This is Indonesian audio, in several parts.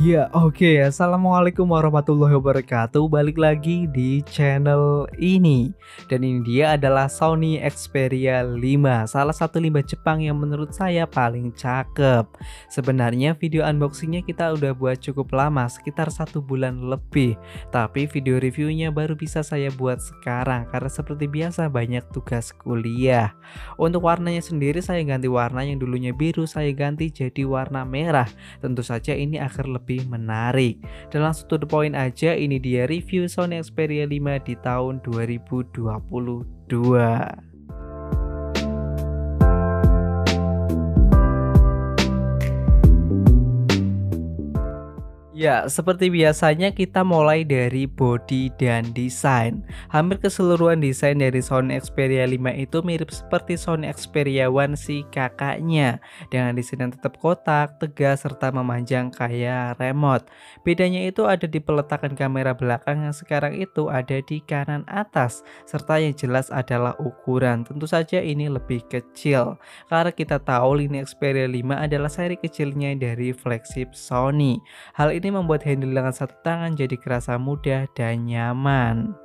Ya, oke. Assalamualaikum warahmatullahi wabarakatuh. Balik lagi di channel ini. Dan ini dia adalah Sony Xperia 5, salah satu limbah Jepang yang menurut saya paling cakep. Sebenarnya video unboxingnya kita udah buat cukup lama, sekitar 1 bulan lebih. Tapi video reviewnya baru bisa saya buat sekarang karena seperti biasa banyak tugas kuliah. Untuk warnanya sendiri saya ganti warna, yang dulunya biru saya ganti jadi warna merah. Tentu saja ini agar lebih menarik. Dan langsung to the point aja, ini dia review Sony Xperia 5 di tahun 2022. Ya, seperti biasanya kita mulai dari body dan desain. Hampir keseluruhan desain dari Sony Xperia 5 itu mirip seperti Sony Xperia One si kakaknya, dengan desain yang tetap kotak, tegas, serta memanjang kayak remote. Bedanya itu ada di peletakan kamera belakang yang sekarang itu ada di kanan atas, serta yang jelas adalah ukuran. Tentu saja ini lebih kecil, karena kita tahu lini Xperia 5 adalah seri kecilnya dari flagship Sony. Hal ini membuat handle dengan satu tangan jadi kerasa mudah dan nyaman.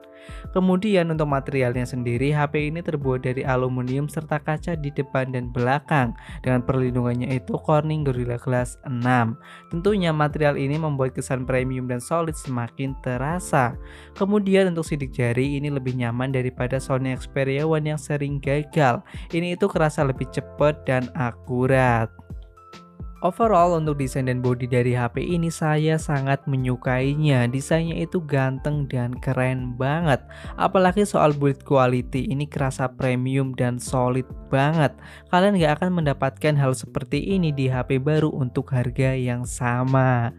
Kemudian untuk materialnya sendiri, HP ini terbuat dari aluminium serta kaca di depan dan belakang, dengan perlindungannya itu Corning Gorilla Glass 6. Tentunya material ini membuat kesan premium dan solid semakin terasa. Kemudian untuk sidik jari ini lebih nyaman daripada Sony Xperia One yang sering gagal. Ini itu kerasa lebih cepat dan akurat. Overall untuk desain dan bodi dari HP ini saya sangat menyukainya. Desainnya itu ganteng dan keren banget. Apalagi soal build quality, ini kerasa premium dan solid banget. Kalian gak akan mendapatkan hal seperti ini di HP baru untuk harga yang sama.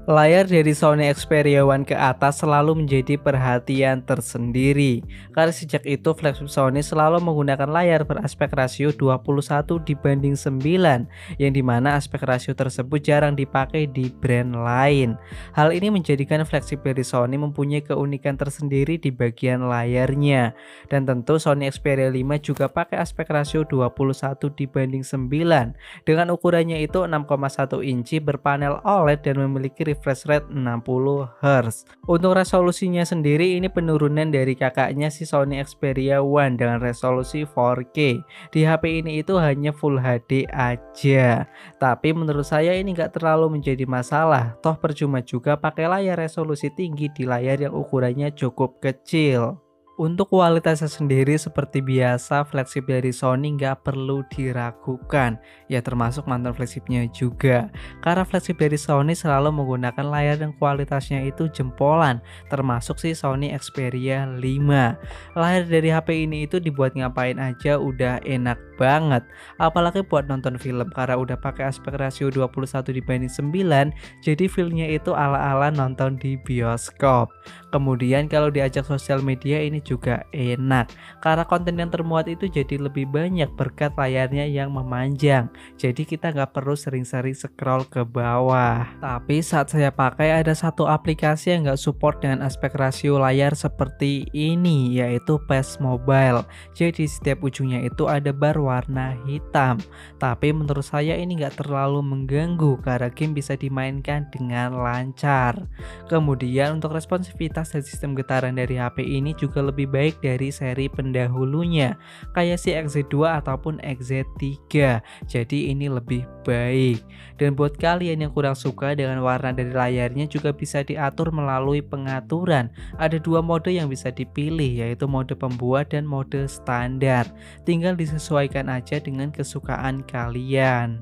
Layar dari Sony Xperia One ke atas selalu menjadi perhatian tersendiri, karena sejak itu flagship Sony selalu menggunakan layar beraspek rasio 21:9, yang dimana aspek rasio tersebut jarang dipakai di brand lain. Hal ini menjadikan flagship dari Sony mempunyai keunikan tersendiri di bagian layarnya. Dan tentu Sony Xperia 5 juga pakai aspek rasio 21:9 dengan ukurannya itu 6,1 inci berpanel OLED dan memiliki refresh rate 60 Hz. Untuk resolusinya sendiri ini penurunan dari kakaknya si Sony Xperia One dengan resolusi 4K. Di HP ini itu hanya Full HD aja. Tapi menurut saya ini nggak terlalu menjadi masalah. Toh percuma juga pakai layar resolusi tinggi di layar yang ukurannya cukup kecil. Untuk kualitasnya sendiri seperti biasa, flagship dari Sony nggak perlu diragukan, ya termasuk mantan flagshipnya juga. Karena flagship dari Sony selalu menggunakan layar yang kualitasnya itu jempolan, termasuk si Sony Xperia 5. Layar dari HP ini itu dibuat ngapain aja udah enak banget, apalagi buat nonton film karena udah pakai aspek rasio 21:9, jadi feelnya itu ala-ala nonton di bioskop. Kemudian kalau diajak sosial media ini juga enak, karena konten yang termuat itu jadi lebih banyak berkat layarnya yang memanjang, jadi kita nggak perlu sering-sering scroll ke bawah. Tapi saat saya pakai ada satu aplikasi yang nggak support dengan aspek rasio layar seperti ini, yaitu PES Mobile. Jadi setiap ujungnya itu ada bar warna hitam, tapi menurut saya ini nggak terlalu mengganggu karena game bisa dimainkan dengan lancar. Kemudian untuk responsivitas dan sistem getaran dari HP ini juga lebih baik dari seri pendahulunya, kayak si XZ2 ataupun XZ3, jadi ini lebih baik. Dan buat kalian yang kurang suka dengan warna dari layarnya juga bisa diatur melalui pengaturan. Ada dua mode yang bisa dipilih, yaitu mode pembuat dan mode standar. Tinggal disesuaikan aja dengan kesukaan kalian.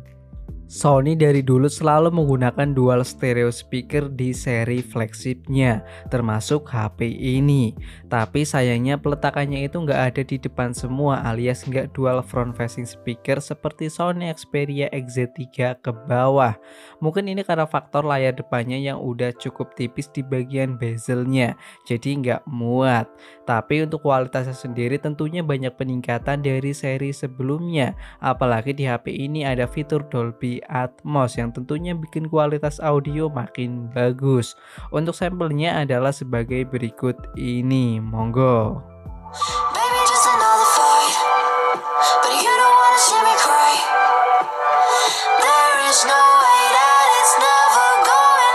Sony dari dulu selalu menggunakan dual stereo speaker di seri flagshipnya, termasuk HP ini. Tapi sayangnya peletakannya itu nggak ada di depan semua, alias nggak dual front facing speaker seperti Sony Xperia XZ3 ke bawah. Mungkin ini karena faktor layar depannya yang udah cukup tipis di bagian bezelnya, jadi nggak muat. Tapi untuk kualitasnya sendiri tentunya banyak peningkatan dari seri sebelumnya, apalagi di HP ini ada fitur Dolby Atmos yang tentunya bikin kualitas audio makin bagus. Untuk sampelnya adalah sebagai berikut ini, monggo. Baby, just another fight, but you don't wanna see me cry. There is no way that it's never going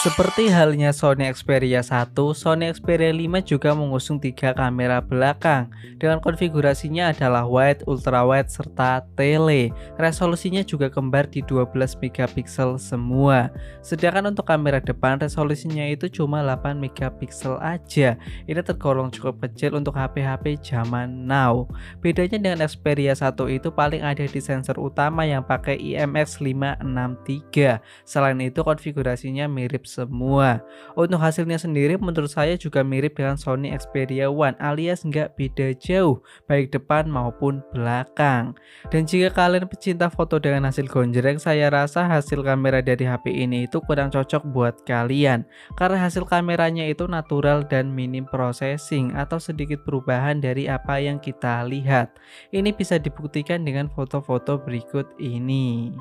Seperti halnya Sony Xperia 1, Sony Xperia 5 juga mengusung 3 kamera belakang dengan konfigurasinya adalah wide, ultrawide, serta tele. Resolusinya juga kembar di 12 megapiksel semua. Sedangkan untuk kamera depan resolusinya itu cuma 8 megapiksel aja. Ini tergolong cukup kecil untuk HP-HP zaman now. Bedanya dengan Xperia 1 itu paling ada di sensor utama yang pakai IMX563. Selain itu konfigurasinya mirip semua. Untuk hasilnya sendiri menurut saya juga mirip dengan Sony Xperia One alias nggak beda jauh baik depan maupun belakang. Dan jika kalian pecinta foto dengan hasil gonjreng, saya rasa hasil kamera dari HP ini itu kurang cocok buat kalian karena hasil kameranya itu natural dan minim processing atau sedikit perubahan dari apa yang kita lihat. Ini bisa dibuktikan dengan foto-foto berikut ini.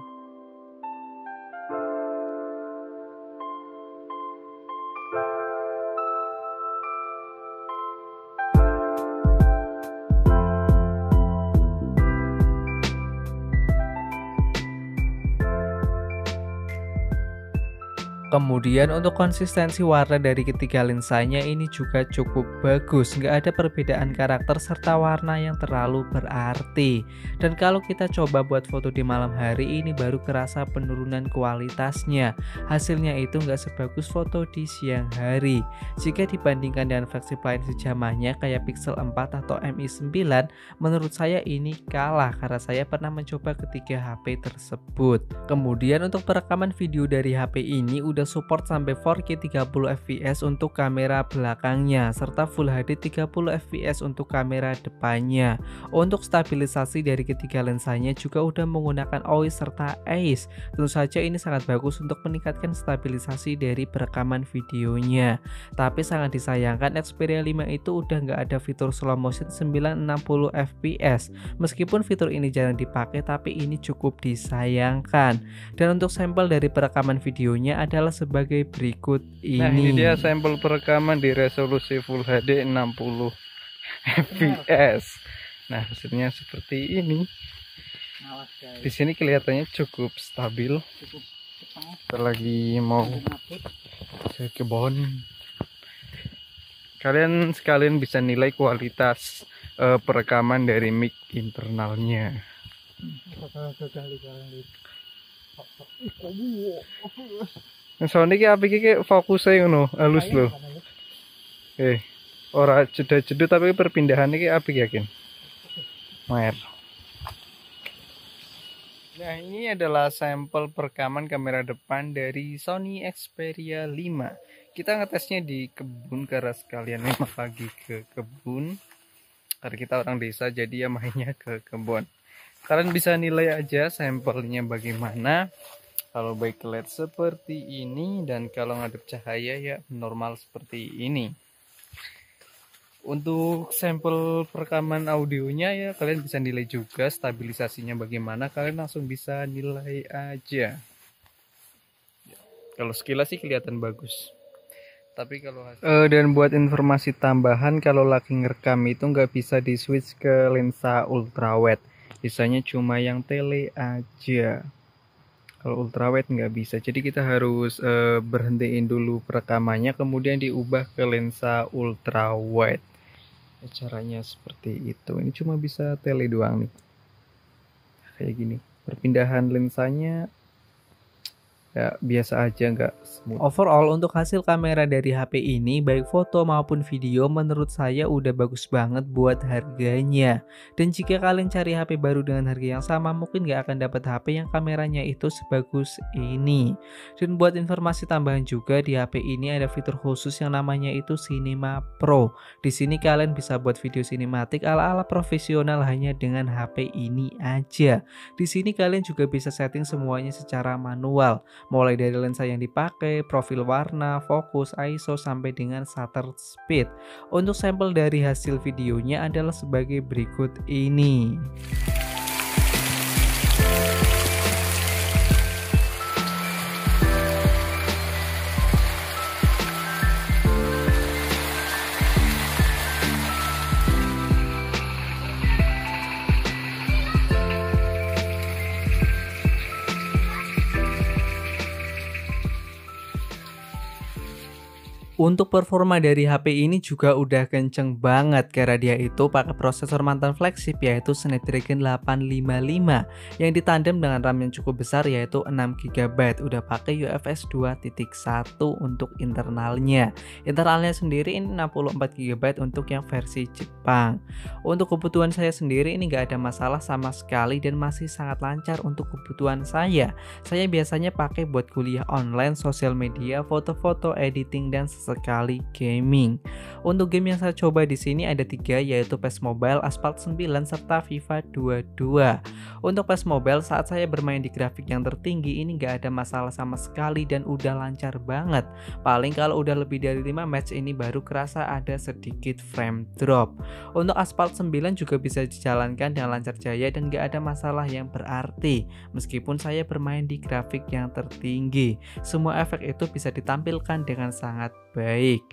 Kemudian untuk konsistensi warna dari ketiga lensanya ini juga cukup bagus, nggak ada perbedaan karakter serta warna yang terlalu berarti. Dan kalau kita coba buat foto di malam hari ini baru kerasa penurunan kualitasnya. Hasilnya itu nggak sebagus foto di siang hari. Jika dibandingkan dengan flagship lain sejamannya kayak Pixel 4 atau Mi 9, menurut saya ini kalah karena saya pernah mencoba ketiga HP tersebut. Kemudian untuk perekaman video dari HP ini udah support sampai 4K 30 fps untuk kamera belakangnya serta Full HD 30 fps untuk kamera depannya. Untuk stabilisasi dari ketiga lensanya juga udah menggunakan OIS serta ACE. Tentu saja ini sangat bagus untuk meningkatkan stabilisasi dari perekaman videonya. Tapi sangat disayangkan Xperia 5 itu udah nggak ada fitur slow motion 960 fps. Meskipun fitur ini jarang dipakai tapi ini cukup disayangkan. Dan untuk sampel dari perekaman videonya adalah sebagai berikut ini. Nah, ini dia sampel perekaman di resolusi Full HD 60 fps. Nah, hasilnya seperti ini. Di sini kelihatannya cukup stabil. Kita lagi mau ke kebun. Kalian sekalian bisa nilai kualitas perekaman dari mic internalnya. Sony ki apik iki fokusnya ngono, halus lho. Ora jeda-jeda tapi perpindahan iki apik yakin. Mer. Nah, ini adalah sampel perekaman kamera depan dari Sony Xperia 5. Kita ngetesnya di kebun karena sekalian memang lagi ke kebun. Karena kita orang desa jadi ya mainnya ke kebun. Kalian bisa nilai aja sampelnya bagaimana. Kalau backlight seperti ini dan kalau ngadep cahaya ya normal seperti ini. Untuk sampel perekaman audionya ya kalian bisa nilai juga stabilisasinya bagaimana, kalian langsung bisa nilai aja. Kalau sekilas sih kelihatan bagus. Tapi kalau dan buat informasi tambahan, kalau lagi ngerekam itu nggak bisa di switch ke lensa ultrawide, bisanya cuma yang tele aja. Kalau ultrawide nggak bisa, jadi kita harus berhentiin dulu perekamannya kemudian diubah ke lensa ultrawide. Caranya seperti itu. Ini cuma bisa tele doang nih, kayak gini. Perpindahan lensanya ya biasa aja, nggak smooth. Overall untuk hasil kamera dari HP ini baik foto maupun video menurut saya udah bagus banget buat harganya. Dan jika kalian cari HP baru dengan harga yang sama mungkin nggak akan dapat HP yang kameranya itu sebagus ini. Dan buat informasi tambahan juga di HP ini ada fitur khusus yang namanya itu Cinema Pro. Di sini kalian bisa buat video sinematik ala-ala profesional hanya dengan HP ini aja. Di sini kalian juga bisa setting semuanya secara manual. Mulai dari lensa yang dipakai, profil warna, fokus, ISO, sampai dengan shutter speed. Untuk sampel dari hasil videonya adalah sebagai berikut ini. Untuk performa dari HP ini juga udah kenceng banget karena dia itu pakai prosesor mantan flagship yaitu Snapdragon 855 yang ditandem dengan RAM yang cukup besar yaitu 6GB. Udah pakai UFS 2.1 untuk internalnya. Internalnya sendiri ini 64GB untuk yang versi Jepang. Untuk kebutuhan saya sendiri ini nggak ada masalah sama sekali dan masih sangat lancar untuk kebutuhan saya. Saya biasanya pakai buat kuliah online, sosial media, foto-foto, editing dan sekali gaming. Untuk game yang saya coba di sini ada 3 yaitu PES Mobile, Asphalt 9 serta FIFA 22. Untuk PES Mobile saat saya bermain di grafik yang tertinggi ini gak ada masalah sama sekali dan udah lancar banget. Paling kalau udah lebih dari 5 match ini baru kerasa ada sedikit frame drop. Untuk Asphalt 9 juga bisa dijalankan dengan lancar jaya dan gak ada masalah yang berarti. Meskipun saya bermain di grafik yang tertinggi, semua efek itu bisa ditampilkan dengan sangat baik.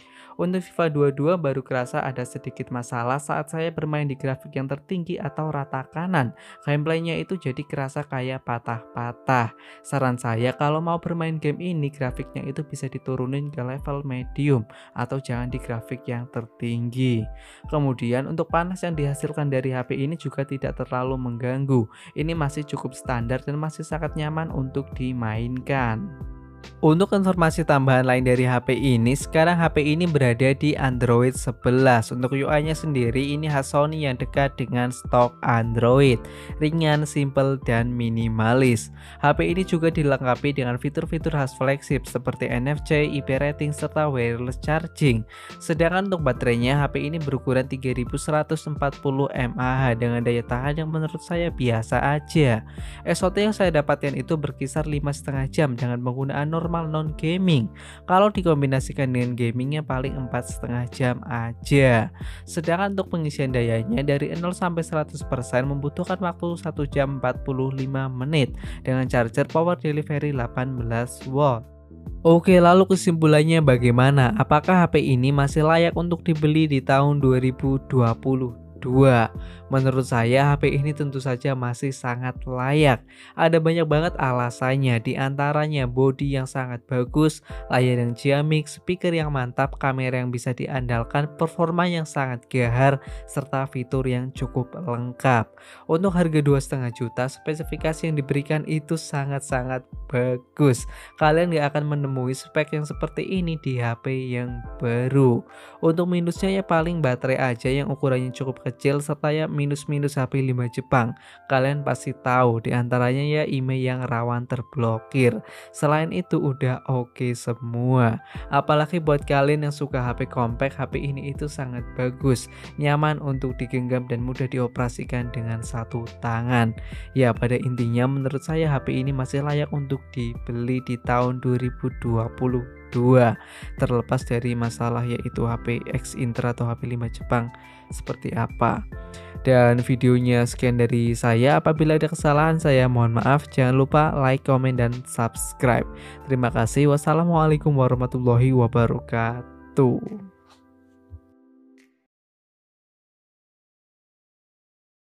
Untuk FIFA 22 baru kerasa ada sedikit masalah saat saya bermain di grafik yang tertinggi atau rata kanan. Gameplaynya itu jadi kerasa kayak patah-patah. Saran saya kalau mau bermain game ini grafiknya itu bisa diturunin ke level medium atau jangan di grafik yang tertinggi. Kemudian untuk panas yang dihasilkan dari HP ini juga tidak terlalu mengganggu. Ini masih cukup standar dan masih sangat nyaman untuk dimainkan. Untuk informasi tambahan lain dari HP ini, sekarang HP ini berada di Android 11. Untuk UI-nya sendiri ini khas Sony yang dekat dengan stok Android, ringan, simple, dan minimalis. HP ini juga dilengkapi dengan fitur-fitur khas flagship seperti NFC, IP rating, serta wireless charging. Sedangkan untuk baterainya, HP ini berukuran 3140 mAh dengan daya tahan yang menurut saya biasa aja. SOT yang saya dapatkan itu berkisar 5,5 jam dengan penggunaan normal non gaming. Kalau dikombinasikan dengan gamingnya paling 4,5 jam aja. Sedangkan untuk pengisian dayanya dari 0 sampai 100% membutuhkan waktu 1 jam 45 menit dengan charger power delivery 18 watt. Oke, lalu kesimpulannya bagaimana? Apakah HP ini masih layak untuk dibeli di tahun 2022? Menurut saya HP ini tentu saja masih sangat layak. Ada banyak banget alasannya, diantaranya bodi yang sangat bagus, layar yang ciamik, speaker yang mantap, kamera yang bisa diandalkan, performa yang sangat gahar, serta fitur yang cukup lengkap. Untuk harga 2,5 juta, spesifikasi yang diberikan itu sangat-sangat bagus. Kalian gak akan menemui spek yang seperti ini di HP yang baru. Untuk minusnya ya paling baterai aja yang ukurannya cukup kecil serta ya minus-minus HP 5 Jepang. Kalian pasti tahu diantaranya ya email yang rawan terblokir. Selain itu udah oke semua. Apalagi buat kalian yang suka HP compact, HP ini itu sangat bagus, nyaman untuk digenggam dan mudah dioperasikan dengan satu tangan. Ya pada intinya menurut saya HP ini masih layak untuk dibeli di tahun 2022. Terlepas dari masalah yaitu HP X Intra atau HP 5 Jepang seperti apa. Dan videonya sekian dari saya. Apabila ada kesalahan saya mohon maaf. Jangan lupa like, komen, dan subscribe. Terima kasih. Wassalamualaikum warahmatullahi wabarakatuh.